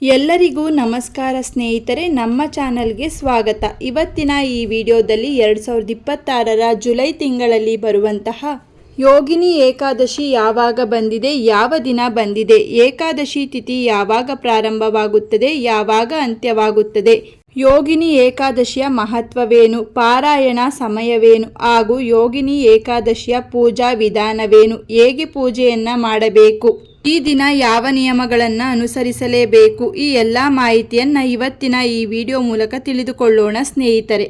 ಎಲ್ಲರಿಗೂ ನಮಸ್ಕಾರ ಸ್ನೇಹಿತರೆ, ನಮ್ಮ ಚಾನಲ್ಗೆ ಸ್ವಾಗತ. ಇವತ್ತಿನ ಈ ವಿಡಿಯೋದಲ್ಲಿ 2026ರ ಜುಲೈ ತಿಂಗಳಲ್ಲಿ ಬರುವಂತಹ ಯೋಗಿನಿ ಏಕಾದಶಿ ಯಾವಾಗ ಬಂದಿದೆ, ಯಾವ ದಿನ ಬಂದಿದೆ, ಏಕಾದಶಿ ತಿಥಿ ಯಾವಾಗ ಪ್ರಾರಂಭವಾಗುತ್ತದೆ, ಯಾವಾಗ ಅಂತ್ಯವಾಗುತ್ತದೆ, ಯೋಗಿನಿ ಏಕಾದಶಿಯ ಮಹತ್ವವೇನು, ಪಾರಾಯಣ ಸಮಯವೇನು ಹಾಗೂ ಯೋಗಿನಿ ಏಕಾದಶಿಯ ಪೂಜಾ ವಿಧಾನವೇನು, ಹೇಗೆ ಪೂಜೆಯನ್ನು ಮಾಡಬೇಕು, ಈ ದಿನ ಯಾವ ನಿಯಮಗಳನ್ನು ಅನುಸರಿಸಲೇಬೇಕು, ಈ ಎಲ್ಲ ಮಾಹಿತಿಯನ್ನು ಇವತ್ತಿನ ಈ ವಿಡಿಯೋ ಮೂಲಕ ತಿಳಿದುಕೊಳ್ಳೋಣ ಸ್ನೇಹಿತರೆ.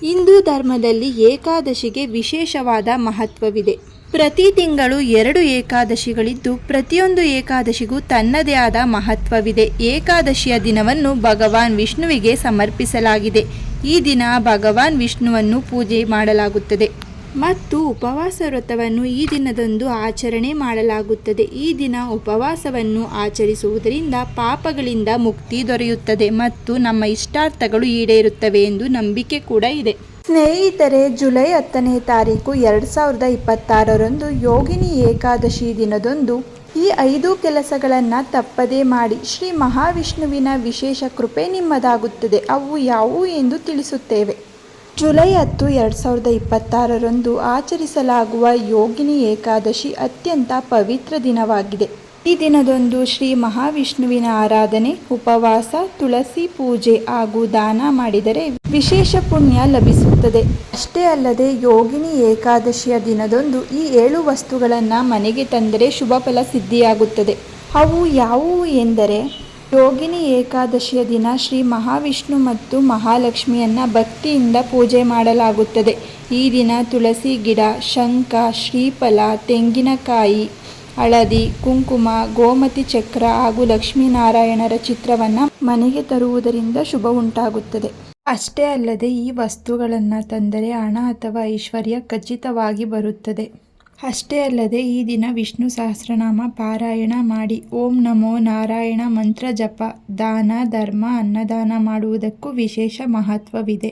ಹಿಂದೂ ಧರ್ಮದಲ್ಲಿ ಏಕಾದಶಿಗೆ ವಿಶೇಷವಾದ ಮಹತ್ವವಿದೆ. ಪ್ರತಿ ತಿಂಗಳು 2 ಏಕಾದಶಿಗಳಿದ್ದು ಪ್ರತಿಯೊಂದು ಏಕಾದಶಿಗೂ ತನ್ನದೇ ಆದ ಮಹತ್ವವಿದೆ. ಏಕಾದಶಿಯ ದಿನವನ್ನು ಭಗವಾನ್ ವಿಷ್ಣುವಿಗೆ ಸಮರ್ಪಿಸಲಾಗಿದೆ. ಈ ದಿನ ಭಗವಾನ್ ವಿಷ್ಣುವನ್ನು ಪೂಜೆ ಮಾಡಲಾಗುತ್ತದೆ ಮತ್ತು ಉಪವಾಸ ವ್ರತವನ್ನು ಈ ದಿನದಂದು ಆಚರಣೆ ಮಾಡಲಾಗುತ್ತದೆ. ಈ ದಿನ ಉಪವಾಸವನ್ನು ಆಚರಿಸುವುದರಿಂದ ಪಾಪಗಳಿಂದ ಮುಕ್ತಿ ದೊರೆಯುತ್ತದೆ ಮತ್ತು ನಮ್ಮ ಇಷ್ಟಾರ್ಥಗಳು ಈಡೇರುತ್ತವೆ ಎಂದು ನಂಬಿಕೆ ಕೂಡ ಇದೆ. ಸ್ನೇಹಿತರೆ, ಜುಲೈ 10ನೇ ತಾರೀಕು 2026ರಂದು ಯೋಗಿನಿ ಏಕಾದಶಿ ದಿನದಂದು ಈ 5 ಕೆಲಸಗಳನ್ನು ತಪ್ಪದೇ ಮಾಡಿ. ಶ್ರೀ ಮಹಾವಿಷ್ಣುವಿನ ವಿಶೇಷ ಕೃಪೆ ನಿಮ್ಮದಾಗುತ್ತದೆ. ಅವು ಯಾವುವು ಎಂದು ತಿಳಿಸುತ್ತೇವೆ. ಜುಲೈ 10, 2026ರಂದು ಆಚರಿಸಲಾಗುವ ಯೋಗಿನಿ ಏಕಾದಶಿ ಅತ್ಯಂತ ಪವಿತ್ರ ದಿನವಾಗಿದೆ. ಈ ದಿನದಂದು ಶ್ರೀ ಮಹಾವಿಷ್ಣುವಿನ ಆರಾಧನೆ, ಉಪವಾಸ, ತುಳಸಿ ಪೂಜೆ ಹಾಗೂ ದಾನ ಮಾಡಿದರೆ ವಿಶೇಷ ಪುಣ್ಯ ಲಭಿಸುತ್ತದೆ. ಅಷ್ಟೇ ಅಲ್ಲದೆ ಯೋಗಿನಿ ಏಕಾದಶಿಯ ದಿನದಂದು ಈ 7 ವಸ್ತುಗಳನ್ನು ಮನೆಗೆ ತಂದರೆ ಶುಭ ಫಲ ಸಿದ್ಧಿಯಾಗುತ್ತದೆ. ಅವು ಯಾವುವು ಎಂದರೆ, ಯೋಗಿನಿ ಏಕಾದಶಿಯ ದಿನ ಶ್ರೀ ಮಹಾವಿಷ್ಣು ಮತ್ತು ಮಹಾಲಕ್ಷ್ಮಿಯನ್ನು ಭಕ್ತಿಯಿಂದ ಪೂಜೆ ಮಾಡಲಾಗುತ್ತದೆ. ಈ ದಿನ ತುಳಸಿ ಗಿಡ, ಶಂಖ, ಶ್ರೀಫಲ, ತೆಂಗಿನಕಾಯಿ, ಹಳದಿ, ಕುಂಕುಮ, ಗೋಮತಿ ಚಕ್ರ ಹಾಗೂ ಲಕ್ಷ್ಮೀನಾರಾಯಣರ ಚಿತ್ರವನ್ನು ಮನೆಗೆ ತರುವುದರಿಂದ ಶುಭ ಉಂಟಾಗುತ್ತದೆ. ಅಷ್ಟೇ ಅಲ್ಲದೆ ಈ ವಸ್ತುಗಳನ್ನು ತಂದರೆ ಹಣ ಅಥವಾ ಐಶ್ವರ್ಯ ಖಚಿತವಾಗಿ ಬರುತ್ತದೆ. ಅಷ್ಟೇ ಅಲ್ಲದೆ ಈ ದಿನ ವಿಷ್ಣು ಸಹಸ್ರನಾಮ ಪಾರಾಯಣ ಮಾಡಿ, ಓಂ ನಮೋ ನಾರಾಯಣ ಮಂತ್ರ ಜಪ, ದಾನ ಧರ್ಮ ಅನ್ನದಾನ ಮಾಡುವುದಕ್ಕೂ ವಿಶೇಷ ಮಹತ್ವವಿದೆ.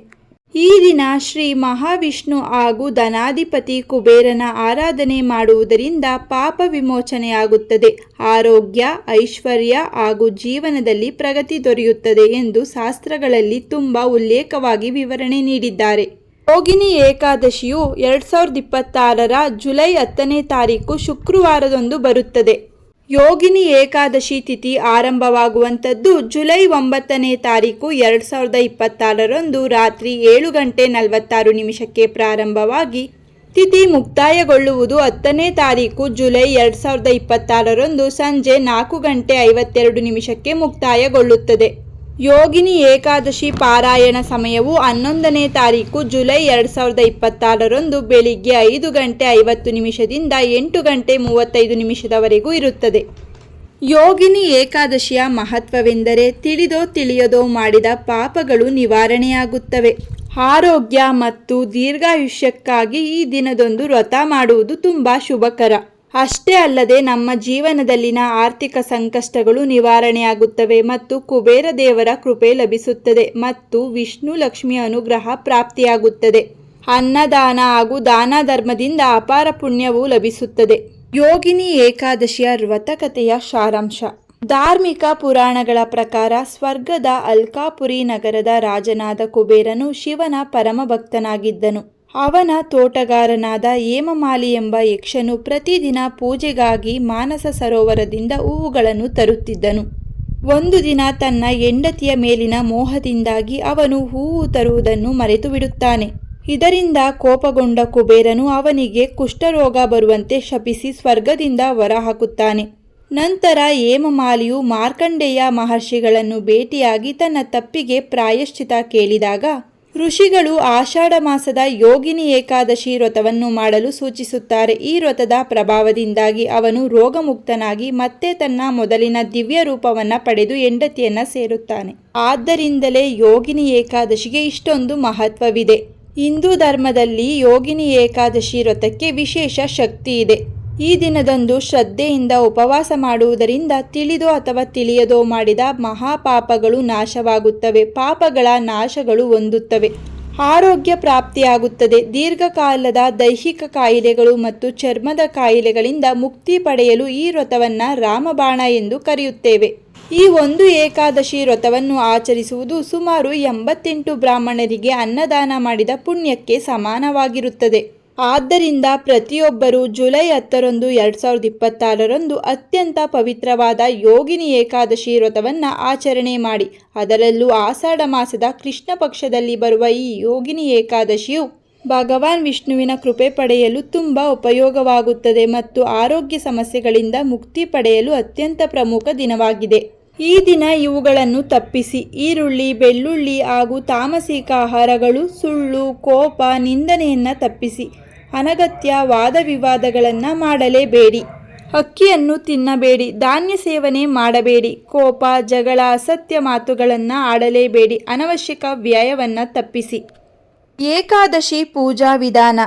ಈ ದಿನ ಶ್ರೀ ಮಹಾವಿಷ್ಣು ಹಾಗೂ ಧನಾಧಿಪತಿ ಕುಬೇರನ ಆರಾಧನೆ ಮಾಡುವುದರಿಂದ ಪಾಪ ವಿಮೋಚನೆಯಾಗುತ್ತದೆ, ಆರೋಗ್ಯ, ಐಶ್ವರ್ಯ ಹಾಗೂ ಜೀವನದಲ್ಲಿ ಪ್ರಗತಿ ದೊರೆಯುತ್ತದೆ ಎಂದು ಶಾಸ್ತ್ರಗಳಲ್ಲಿ ತುಂಬ ಉಲ್ಲೇಖವಾಗಿ ವಿವರಣೆ ನೀಡಿದ್ದಾರೆ. ಯೋಗಿನಿ ಏಕಾದಶಿಯು 2026ರ ಜುಲೈ 10ನೇ ತಾರೀಕು ಶುಕ್ರವಾರದಂದು ಬರುತ್ತದೆ. ಯೋಗಿನಿ ಏಕಾದಶಿ ತಿಥಿ ಆರಂಭವಾಗುವಂಥದ್ದು ಜುಲೈ 9ನೇ ತಾರೀಕು 2026ರಂದು ರಾತ್ರಿ 7:46 ಪ್ರಾರಂಭವಾಗಿ ತಿಥಿ ಮುಕ್ತಾಯಗೊಳ್ಳುವುದು 10ನೇ ತಾರೀಕು ಜುಲೈ 2026ರಂದು ಸಂಜೆ 4:52 ಮುಕ್ತಾಯಗೊಳ್ಳುತ್ತದೆ. ಯೋಗಿನಿ ಏಕಾದಶಿ ಪಾರಾಯಣ ಸಮಯವು 11ನೇ ತಾರೀಕು ಜುಲೈ 2026ರಂದು ಬೆಳಿಗ್ಗೆ 5:50ದಿಂದ 8:35 ಇರುತ್ತದೆ. ಯೋಗಿನಿ ಏಕಾದಶಿಯ ಮಹತ್ವವೆಂದರೆ ತಿಳಿದೋ ತಿಳಿಯದೋ ಮಾಡಿದ ಪಾಪಗಳು ನಿವಾರಣೆಯಾಗುತ್ತವೆ. ಆರೋಗ್ಯ ಮತ್ತು ದೀರ್ಘಾಯುಷ್ಯಕ್ಕಾಗಿ ಈ ದಿನದಂದು ವ್ರತ ಮಾಡುವುದು ತುಂಬ ಶುಭಕರ. ಅಷ್ಟೇ ಅಲ್ಲದೆ ನಮ್ಮ ಜೀವನದಲ್ಲಿನ ಆರ್ಥಿಕ ಸಂಕಷ್ಟಗಳು ನಿವಾರಣೆಯಾಗುತ್ತವೆ ಮತ್ತು ಕುಬೇರ ದೇವರ ಕೃಪೆ ಲಭಿಸುತ್ತದೆ ಮತ್ತು ವಿಷ್ಣು ಲಕ್ಷ್ಮಿಯ ಅನುಗ್ರಹ ಪ್ರಾಪ್ತಿಯಾಗುತ್ತದೆ. ಅನ್ನದಾನ ಹಾಗೂ ದಾನ ಧರ್ಮದಿಂದ ಅಪಾರ ಪುಣ್ಯವು ಲಭಿಸುತ್ತದೆ. ಯೋಗಿನಿ ಏಕಾದಶಿಯ ವ್ರತಕಥೆಯ ಸಾರಾಂಶ. ಧಾರ್ಮಿಕ ಪುರಾಣಗಳ ಪ್ರಕಾರ ಸ್ವರ್ಗದ ಅಲ್ಕಾಪುರಿ ನಗರದ ರಾಜನಾದ ಕುಬೇರನು ಶಿವನ ಪರಮ ಭಕ್ತನಾಗಿದ್ದನು. ಅವನ ತೋಟಗಾರನಾದ ಹೇಮಮಾಲಿ ಎಂಬ ಯಕ್ಷನು ಪ್ರತಿದಿನ ಪೂಜೆಗಾಗಿ ಮಾನಸ ಸರೋವರದಿಂದ ಹೂವುಗಳನ್ನು ತರುತ್ತಿದ್ದನು. ಒಂದು ದಿನ ತನ್ನ ಹೆಂಡತಿಯ ಮೇಲಿನ ಮೋಹದಿಂದಾಗಿ ಅವನು ಹೂವು ತರುವುದನ್ನು ಮರೆತು ಬಿಡುತ್ತಾನೆ. ಇದರಿಂದ ಕೋಪಗೊಂಡ ಕುಬೇರನು ಅವನಿಗೆ ಕುಷ್ಠರೋಗ ಬರುವಂತೆ ಶಪಿಸಿ ಸ್ವರ್ಗದಿಂದ ಹೊರಹಾಕುತ್ತಾನೆ. ನಂತರ ಹೇಮಮಾಲಿಯು ಮಾರ್ಕಂಡೇಯ ಮಹರ್ಷಿಗಳನ್ನು ಭೇಟಿಯಾಗಿ ತನ್ನ ತಪ್ಪಿಗೆ ಪ್ರಾಯಶ್ಚಿತ ಕೇಳಿದಾಗ ಋಷಿಗಳು ಆಷಾಢ ಮಾಸದ ಯೋಗಿನಿ ಏಕಾದಶಿ ವ್ರತವನ್ನು ಮಾಡಲು ಸೂಚಿಸುತ್ತಾರೆ. ಈ ವ್ರತದ ಪ್ರಭಾವದಿಂದಾಗಿ ಅವನು ರೋಗಮುಕ್ತನಾಗಿ ಮತ್ತೆ ತನ್ನ ಮೊದಲಿನ ದಿವ್ಯ ರೂಪವನ್ನು ಪಡೆದು ಹೆಂಡತಿಯನ್ನು ಸೇರುತ್ತಾನೆ. ಆದ್ದರಿಂದಲೇ ಯೋಗಿನಿ ಏಕಾದಶಿಗೆ ಇಷ್ಟೊಂದು ಮಹತ್ವವಿದೆ. ಹಿಂದೂ ಧರ್ಮದಲ್ಲಿ ಯೋಗಿನಿ ಏಕಾದಶಿ ವ್ರತಕ್ಕೆ ವಿಶೇಷ ಶಕ್ತಿ ಇದೆ. ಈ ದಿನದಂದು ಶ್ರದ್ಧೆಯಿಂದ ಉಪವಾಸ ಮಾಡುವುದರಿಂದ ತಿಳಿದೋ ಅಥವಾ ತಿಳಿಯದೋ ಮಾಡಿದ ಮಹಾಪಾಪಗಳು ನಾಶವಾಗುತ್ತವೆ. ಪಾಪಗಳ ನಾಶಗಳು ಹೊಂದುತ್ತವೆ. ಆರೋಗ್ಯ ಪ್ರಾಪ್ತಿಯಾಗುತ್ತದೆ. ದೀರ್ಘಕಾಲದ ದೈಹಿಕ ಕಾಯಿಲೆಗಳು ಮತ್ತು ಚರ್ಮದ ಕಾಯಿಲೆಗಳಿಂದ ಮುಕ್ತಿ ಪಡೆಯಲು ಈ ವ್ರತವನ್ನು ರಾಮಬಾಣ ಎಂದು ಕರೆಯುತ್ತೇವೆ. ಈ ಒಂದು ಏಕಾದಶಿ ವ್ರತವನ್ನು ಆಚರಿಸುವುದು ಸುಮಾರು 88 ಬ್ರಾಹ್ಮಣರಿಗೆ ಅನ್ನದಾನ ಮಾಡಿದ ಪುಣ್ಯಕ್ಕೆ ಸಮಾನವಾಗಿರುತ್ತದೆ. ಆದ್ದರಿಂದ ಪ್ರತಿಯೊಬ್ಬರೂ ಜುಲೈ 10ರಂದು 2026ರಂದು ಅತ್ಯಂತ ಪವಿತ್ರವಾದ ಯೋಗಿನಿ ಏಕಾದಶಿ ವ್ರತವನ್ನು ಆಚರಣೆ ಮಾಡಿ. ಅದರಲ್ಲೂ ಆಷಾಢ ಮಾಸದ ಕೃಷ್ಣ ಪಕ್ಷದಲ್ಲಿ ಬರುವ ಈ ಯೋಗಿನಿ ಏಕಾದಶಿಯು ಭಗವಾನ್ ವಿಷ್ಣುವಿನ ಕೃಪೆ ಪಡೆಯಲು ತುಂಬ ಉಪಯೋಗವಾಗುತ್ತದೆ ಮತ್ತು ಆರೋಗ್ಯ ಸಮಸ್ಯೆಗಳಿಂದ ಮುಕ್ತಿ ಪಡೆಯಲು ಅತ್ಯಂತ ಪ್ರಮುಖ ದಿನವಾಗಿದೆ. ಈ ದಿನ ಇವುಗಳನ್ನು ತಪ್ಪಿಸಿ. ಈರುಳ್ಳಿ, ಬೆಳ್ಳುಳ್ಳಿ ಹಾಗೂ ತಾಮಸಿಕ ಆಹಾರಗಳು, ಸುಳ್ಳು, ಕೋಪ, ನಿಂದನೆಯನ್ನು ತಪ್ಪಿಸಿ. ಅನಗತ್ಯ ವಾದ ವಿವಾದಗಳನ್ನು ಮಾಡಲೇಬೇಡಿ. ಅಕ್ಕಿಯನ್ನು ತಿನ್ನಬೇಡಿ. ಧಾನ್ಯ ಸೇವನೆ ಮಾಡಬೇಡಿ. ಕೋಪ, ಜಗಳ, ಅಸತ್ಯ ಮಾತುಗಳನ್ನು ಆಡಲೇಬೇಡಿ. ಅನವಶ್ಯಕ ವ್ಯಯವನ್ನು ತಪ್ಪಿಸಿ. ಏಕಾದಶಿ ಪೂಜಾ ವಿಧಾನ.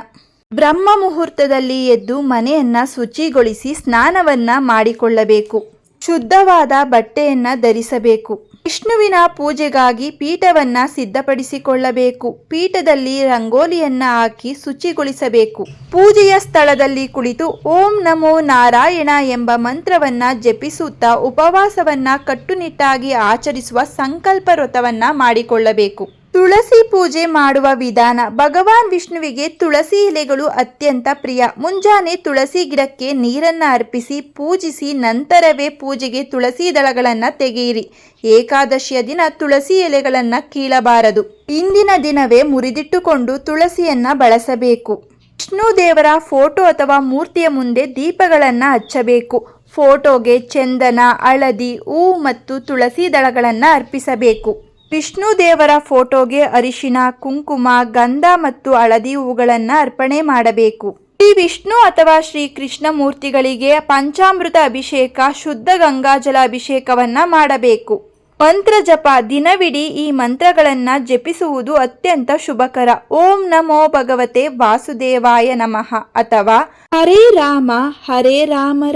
ಬ್ರಹ್ಮ ಮುಹೂರ್ತದಲ್ಲಿ ಎದ್ದು ಮನೆಯನ್ನು ಶುಚಿಗೊಳಿಸಿ ಸ್ನಾನವನ್ನು ಮಾಡಿಕೊಳ್ಳಬೇಕು. ಶುದ್ಧವಾದ ಬಟ್ಟೆಯನ್ನು ಧರಿಸಬೇಕು. ವಿಷ್ಣುವಿನ ಪೂಜೆಗಾಗಿ ಪೀಠವನ್ನು ಸಿದ್ಧಪಡಿಸಿಕೊಳ್ಳಬೇಕು. ಪೀಠದಲ್ಲಿ ರಂಗೋಲಿಯನ್ನು ಹಾಕಿ ಶುಚಿಗೊಳಿಸಬೇಕು. ಪೂಜೆಯ ಸ್ಥಳದಲ್ಲಿ ಕುಳಿತು ಓಂ ನಮೋ ನಾರಾಯಣ ಎಂಬ ಮಂತ್ರವನ್ನು ಜಪಿಸುತ್ತಾ ಉಪವಾಸವನ್ನು ಕಟ್ಟುನಿಟ್ಟಾಗಿ ಆಚರಿಸುವ ಸಂಕಲ್ಪ ವ್ರತವನ್ನು ಮಾಡಿಕೊಳ್ಳಬೇಕು. ತುಳಸಿ ಪೂಜೆ ಮಾಡುವ ವಿಧಾನ. ಭಗವಾನ್ ವಿಷ್ಣುವಿಗೆ ತುಳಸಿ ಎಲೆಗಳು ಅತ್ಯಂತ ಪ್ರಿಯ. ಮುಂಜಾನೆ ತುಳಸಿ ಗಿಡಕ್ಕೆ ನೀರನ್ನು ಅರ್ಪಿಸಿ ಪೂಜಿಸಿ ನಂತರವೇ ಪೂಜೆಗೆ ತುಳಸಿ ದಳಗಳನ್ನು ತೆಗೆಯಿರಿ. ಏಕಾದಶಿಯ ದಿನ ತುಳಸಿ ಎಲೆಗಳನ್ನು ಕೀಳಬಾರದು. ಇಂದಿನ ದಿನವೇ ಮುರಿದಿಟ್ಟುಕೊಂಡು ತುಳಸಿಯನ್ನು ಬಳಸಬೇಕು. ವಿಷ್ಣು ದೇವರ ಫೋಟೋ ಅಥವಾ ಮೂರ್ತಿಯ ಮುಂದೆ ದೀಪಗಳನ್ನು ಹಚ್ಚಬೇಕು. ಫೋಟೋಗೆ ಚಂದನ, ಹಳದಿ, ಹೂ ಮತ್ತು ತುಳಸಿ ದಳಗಳನ್ನು ಅರ್ಪಿಸಬೇಕು. ವಿಷ್ಣು ದೇವರ ಫೋಟೋಗೆ ಅರಿಶಿನ, ಕುಂಕುಮ, ಗಂಧ ಮತ್ತು ಹಳದಿ ಹೂಗಳನ್ನು ಅರ್ಪಣೆ ಮಾಡಬೇಕು. ಶ್ರೀ ವಿಷ್ಣು ಅಥವಾ ಶ್ರೀ ಕೃಷ್ಣ ಮೂರ್ತಿಗಳಿಗೆ ಪಂಚಾಮೃತ ಅಭಿಷೇಕ, ಶುದ್ಧ ಗಂಗಾಜಲ ಅಭಿಷೇಕವನ್ನು ಮಾಡಬೇಕು. ಮಂತ್ರ ಜಪ. ದಿನವಿಡೀ ಈ ಮಂತ್ರಗಳನ್ನು ಜಪಿಸುವುದು ಅತ್ಯಂತ ಶುಭಕರ. ಓಂ ನಮೋ ಭಗವತೆ ವಾಸುದೇವಾಯ ನಮಃ ಅಥವಾ ಹರೇ ರಾಮ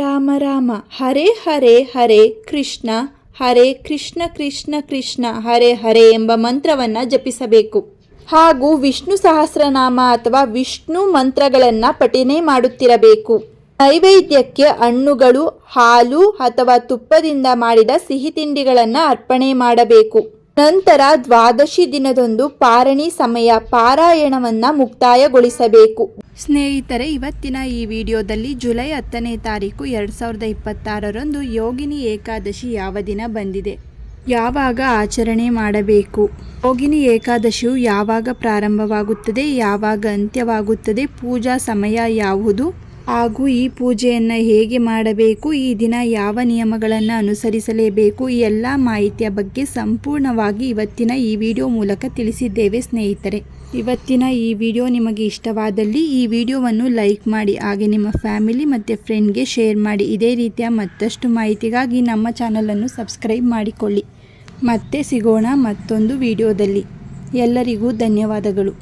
ರಾಮ ರಾಮ ಹರೇ ಹರೇ ಹರೇ ಕೃಷ್ಣ ಹರೇ ಕೃಷ್ಣ ಕೃಷ್ಣ ಕೃಷ್ಣ ಹರೇ ಹರೇ ಎಂಬ ಮಂತ್ರವನ್ನು ಜಪಿಸಬೇಕು. ಹಾಗೂ ವಿಷ್ಣು ಸಹಸ್ರನಾಮ ಅಥವಾ ವಿಷ್ಣು ಮಂತ್ರಗಳನ್ನು ಪಠನೆ ಮಾಡುತ್ತಿರಬೇಕು. ನೈವೇದ್ಯಕ್ಕೆ ಹಣ್ಣುಗಳು, ಹಾಲು ಅಥವಾ ತುಪ್ಪದಿಂದ ಮಾಡಿದ ಸಿಹಿ ತಿಂಡಿಗಳನ್ನು ಅರ್ಪಣೆ ಮಾಡಬೇಕು. ನಂತರ ದ್ವಾದಶಿ ದಿನದಂದು ಪಾರಣಿ ಸಮಯ ಪಾರಾಯಣವನ್ನು ಮುಕ್ತಾಯಗೊಳಿಸಬೇಕು. ಸ್ನೇಹಿತರೆ, ಇವತ್ತಿನ ಈ ವಿಡಿಯೋದಲ್ಲಿ ಜುಲೈ 10ನೇ ತಾರೀಕು 2026ರಂದು ಯೋಗಿನಿ ಏಕಾದಶಿ ಯಾವ ದಿನ ಬಂದಿದೆ, ಯಾವಾಗ ಆಚರಣೆ ಮಾಡಬೇಕು, ಯೋಗಿನಿ ಏಕಾದಶಿಯು ಯಾವಾಗ ಪ್ರಾರಂಭವಾಗುತ್ತದೆ, ಯಾವಾಗ ಅಂತ್ಯವಾಗುತ್ತದೆ, ಪೂಜಾ ಸಮಯ ಯಾವುದು ಹಾಗೂ ಈ ಪೂಜೆಯನ್ನು ಹೇಗೆ ಮಾಡಬೇಕು, ಈ ದಿನ ಯಾವ ನಿಯಮಗಳನ್ನು ಅನುಸರಿಸಲೇಬೇಕು, ಈ ಎಲ್ಲ ಮಾಹಿತಿಯ ಬಗ್ಗೆ ಸಂಪೂರ್ಣವಾಗಿ ಇವತ್ತಿನ ಈ ವಿಡಿಯೋ ಮೂಲಕ ತಿಳಿಸಿದ್ದೇವೆ. ಸ್ನೇಹಿತರೆ, ಇವತ್ತಿನ ಈ ವಿಡಿಯೋ ನಿಮಗೆ ಇಷ್ಟವಾದಲ್ಲಿ ಈ ವಿಡಿಯೋವನ್ನು ಲೈಕ್ ಮಾಡಿ, ಹಾಗೆ ನಿಮ್ಮ ಫ್ಯಾಮಿಲಿ ಮತ್ತು ಫ್ರೆಂಡ್ಗೆ ಶೇರ್ ಮಾಡಿ. ಇದೇ ರೀತಿಯ ಮತ್ತಷ್ಟು ಮಾಹಿತಿಗಾಗಿ ನಮ್ಮ ಚಾನಲನ್ನು ಸಬ್ಸ್ಕ್ರೈಬ್ ಮಾಡಿಕೊಳ್ಳಿ. ಮತ್ತೆ ಸಿಗೋಣ ಮತ್ತೊಂದು ವಿಡಿಯೋದಲ್ಲಿ. ಎಲ್ಲರಿಗೂ ಧನ್ಯವಾದಗಳು.